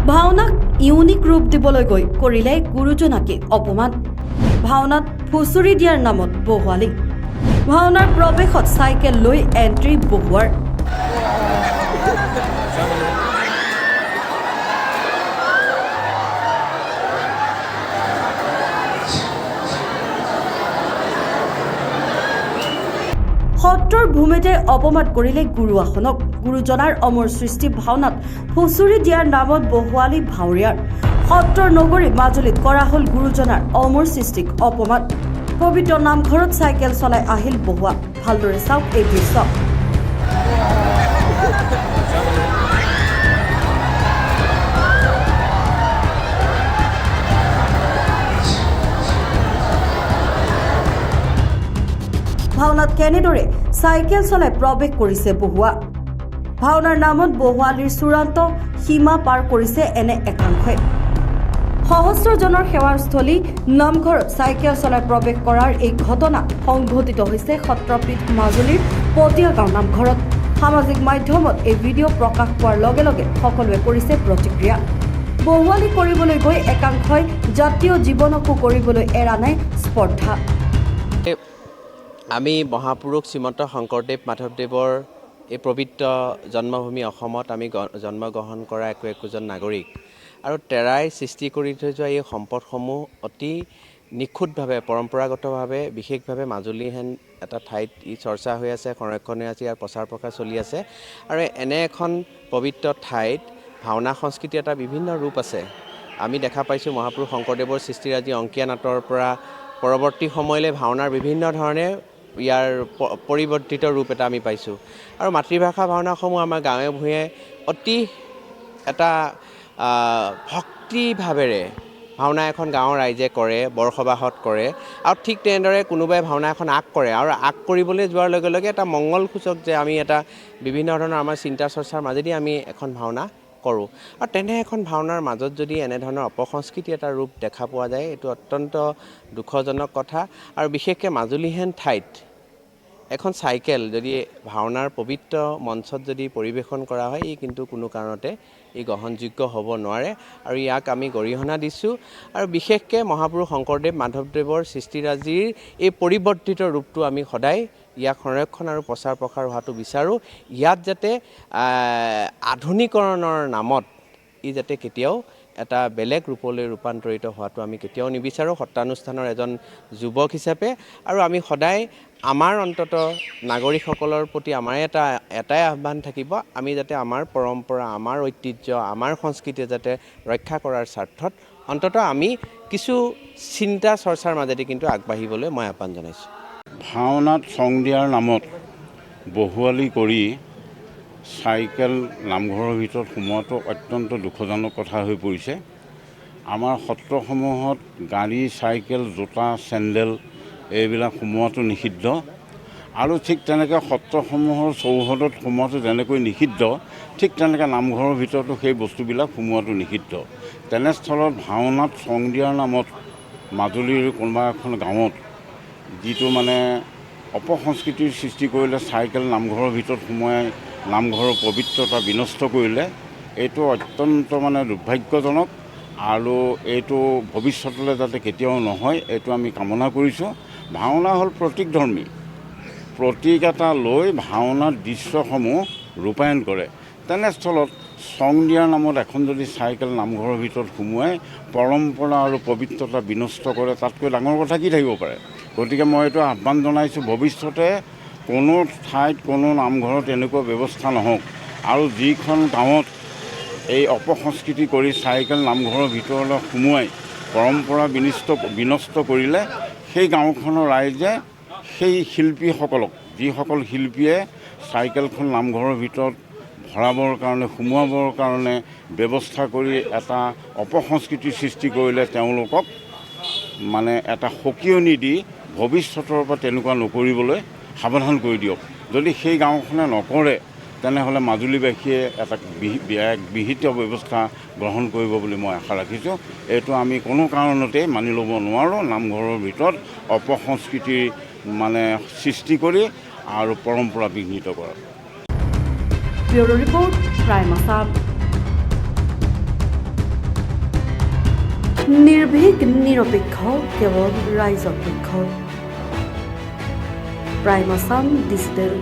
ভাওনাক unique ৰূপ দিবলৈ গৈ কৰিলে গুৰুজনাকে অপমান। ভাওনাত ফুচুৰি দিয়াৰ নামত বহুৱালি। ভাওনাৰ প্ৰৱেশত চাইকেল লৈ এণ্ট্ৰি বহুৱাৰ। সত্ৰৰ ভূমিতে অপমান কৰিলে গুৰু আসনক। গুৰুজনাৰ অমৰ সৃষ্টি ভাওনাত ফুচুৰি দিয়াৰ নামত বহুৱালি ভাৱৰীয়াৰ। সত্ৰৰ নগৰী মাজুলীত কৰা হ'ল গুৰুজনাৰ অমৰ সৃষ্টিক অপমান। পবিত্ৰ নামঘৰত চাইকেল চলাই আহিল বহুৱা। ভালদৰে চাওক এই দৃশ্য। ভাওনাত কেনেদৰে চাইকেল চলাই প্ৰৱেশ কৰিছে বহুৱা। ভাওনাৰ নামত বহুৱালিৰ চূড়ান্ত সীমা পাৰ কৰিছে এনে একাংশই। সহস্ৰজনৰ সেৱাৰস্থলী নামঘৰত চাইকেল চলাই প্ৰৱেশ কৰাৰ এই ঘটনা সংঘটিত হৈছে সত্ৰপীঠ মাজুলীৰ পতীয়া গাঁও নামঘৰত। সামাজিক মাধ্যমত এই ভিডিঅ' প্ৰকাশ পোৱাৰ লগে লগে সকলোৱে কৰিছে প্ৰতিক্ৰিয়া। বহুৱালি কৰিবলৈ গৈ একাংশই জাতীয় জীৱনকো কৰিবলৈ এৰা নাই স্পৰ্ধা। আমি মহাপুৰুষ শ্ৰীমন্ত শংকৰদেৱ মাধৱদেৱৰ এই পবিত্ৰ জন্মভূমি অসমত আমি জন্মগ্ৰহণ কৰা একোজন নাগৰিক আৰু তেৰাই সৃষ্টি কৰি থৈ যোৱা এই সম্পদসমূহ অতি নিখুঁতভাৱে পৰম্পৰাগতভাৱে বিশেষভাৱে মাজুলী হেন এটা ঠাইত ই চৰ্চা হৈ আছে, সংৰক্ষণ হৈ আছে, ইয়াৰ প্ৰচাৰ প্ৰসাৰ চলি আছে। আৰু এনে এখন পবিত্ৰ ঠাইত ভাওনা সংস্কৃতি এটা বিভিন্ন ৰূপ আছে। আমি দেখা পাইছোঁ মহাপুৰুষ শংকৰদেৱৰ সৃষ্টিৰাজি অংকীয়া নাটৰ পৰা পৰৱৰ্তী সময়লৈ ভাওনাৰ বিভিন্ন ধৰণে ইয়াৰ পৰিৱৰ্তিত ৰূপ এটা আমি পাইছোঁ। আৰু মাতৃভাষা ভাওনাসমূহ আমাৰ গাঁৱে ভূঞে অতি এটা ভক্তিভাৱেৰে ভাওনা এখন গাঁৱৰ ৰাইজে কৰে, বৰসবাহত কৰে। আৰু ঠিক তেনেদৰে কোনোবাই ভাওনা এখন আগ কৰে আৰু আগ কৰিবলৈ যোৱাৰ লগে লগে এটা মংগলসূচক যে আমি এটা বিভিন্ন ধৰণৰ আমাৰ চিন্তা চৰ্চাৰ মাজেদি আমি এখন ভাওনা কৰোঁ। আৰু তেনে এখন ভাওনাৰ মাজত যদি এনেধৰণৰ অপসংস্কৃতি এটা ৰূপ দেখা পোৱা যায়, এইটো অত্যন্ত দুখজনক কথা। আৰু বিশেষকৈ মাজুলীহেন ঠাইত এখন চাইকেল যদি ভাওনাৰ পবিত্ৰ মঞ্চত যদি পৰিৱেশন কৰা হয়, ই কিন্তু কোনো কাৰণতে ই গ্ৰহণযোগ্য হ'ব নোৱাৰে। আৰু ইয়াক আমি গৰিহণা দিছোঁ। আৰু বিশেষকৈ মহাপুৰুষ শংকৰদেৱ মাধৱদেৱৰ সৃষ্টিৰাজিৰ এই পৰিৱৰ্তিত ৰূপটো আমি সদায় ইয়াক সংৰক্ষণ আৰু প্ৰচাৰ প্ৰসাৰ হোৱাটো বিচাৰোঁ। ইয়াত যাতে আধুনিকৰণৰ নামত ই যাতে কেতিয়াও এটা বেলেগ ৰূপলৈ ৰূপান্তৰিত হোৱাটো আমি কেতিয়াও নিবিচাৰোঁ সত্ৰানুষ্ঠানৰ এজন যুৱক হিচাপে। আৰু আমি সদায় আমাৰ অন্তত নাগৰিকসকলৰ প্ৰতি আমাৰ এটাই আহ্বান থাকিব, আমি যাতে আমাৰ পৰম্পৰা, আমাৰ ঐতিহ্য, আমাৰ সংস্কৃতি যাতে ৰক্ষা কৰাৰ স্বাৰ্থত অন্তত আমি কিছু চিন্তা চৰ্চাৰ মাজেদি কিন্তু আগবাঢ়িবলৈ মই আহ্বান জনাইছোঁ। ভাওনাত চং দিয়াৰ নামত বহুৱালি কৰি চাইকেল নামঘৰৰ ভিতৰত সোমোৱাটো অত্যন্ত দুখজনক কথা হৈ পৰিছে। আমাৰ সত্ৰসমূহত গাড়ী, চাইকেল, জোতা, চেণ্ডেল এইবিলাক সোমোৱাটো নিষিদ্ধ। আৰু ঠিক তেনেকৈ সত্ৰসমূহৰ চৌহদত সোমোৱাটো যেনেকৈ নিষিদ্ধ, ঠিক তেনেকৈ নামঘৰৰ ভিতৰতো সেই বস্তুবিলাক সোমোৱাটো নিষিদ্ধ। তেনেস্থলত ভাওনাত চং দিয়াৰ নামত মাজুলীৰ কোনোবা এখন গাঁৱত যিটো মানে অপসংস্কৃতিৰ সৃষ্টি কৰিলে, চাইকেল নামঘৰৰ ভিতৰত সোমোৱাই নামঘৰৰ পবিত্ৰতা বিনষ্ট কৰিলে, এইটো অত্যন্ত মানে দুৰ্ভাগ্যজনক। আৰু এইটো ভৱিষ্যতলৈ যাতে কেতিয়াও নহয়, এইটো আমি কামনা কৰিছোঁ। ভাওনা হ'ল প্ৰতীকধৰ্মী, প্ৰতীক এটা লৈ ভাওনাৰ দৃশ্যসমূহ ৰূপায়ণ কৰে। তেনেস্থলত চং দিয়াৰ নামত এখন যদি চাইকেল নামঘৰৰ ভিতৰত সোমোৱাই পৰম্পৰা আৰু পবিত্ৰতা বিনষ্ট কৰে, তাতকৈ ডাঙৰ কথা কি থাকিব পাৰে। গতিকে মই এইটো আহ্বান জনাইছোঁ, ভৱিষ্যতে কোনো ঠাইত কোনো নামঘৰত এনেকুৱা ব্যৱস্থা নহওক। আৰু যিখন গাঁৱত এই অপসংস্কৃতি কৰি চাইকেল নামঘৰৰ ভিতৰলৈ সোমোৱাই পৰম্পৰা বিনষ্ট কৰিলে, সেই গাঁওখনৰ ৰাইজে সেই শিল্পীসকলক, যিসকল শিল্পীয়ে চাইকেলখন নামঘৰৰ ভিতৰত ভৰাবৰ কাৰণে, সোমোৱাবৰ কাৰণে ব্যৱস্থা কৰি এটা অপসংস্কৃতিৰ সৃষ্টি কৰিলে, তেওঁলোকক মানে এটা সকিয়নি দি ভৱিষ্যতৰ পৰা তেনেকুৱা নকৰিবলৈ সাৱধান কৰি দিয়ক। যদি সেই গাঁওখনে নকৰে, তেনেহ'লে মাজুলীবাসীয়ে এটা বিহিত ব্যৱস্থা গ্ৰহণ কৰিব বুলি মই আশা ৰাখিছোঁ। এইটো আমি কোনো কাৰণতে মানি ল'ব নোৱাৰোঁ। নামঘৰৰ ভিতৰত অপসংস্কৃতিৰ মানে সৃষ্টি কৰি আৰু পৰম্পৰা বিঘ্নিত কৰা। Bureau report prime Assam. নিৰ্ভীক নিৰপেক্ষ কেৱল ৰাইজৰ পক্ষ। Prime Assam digital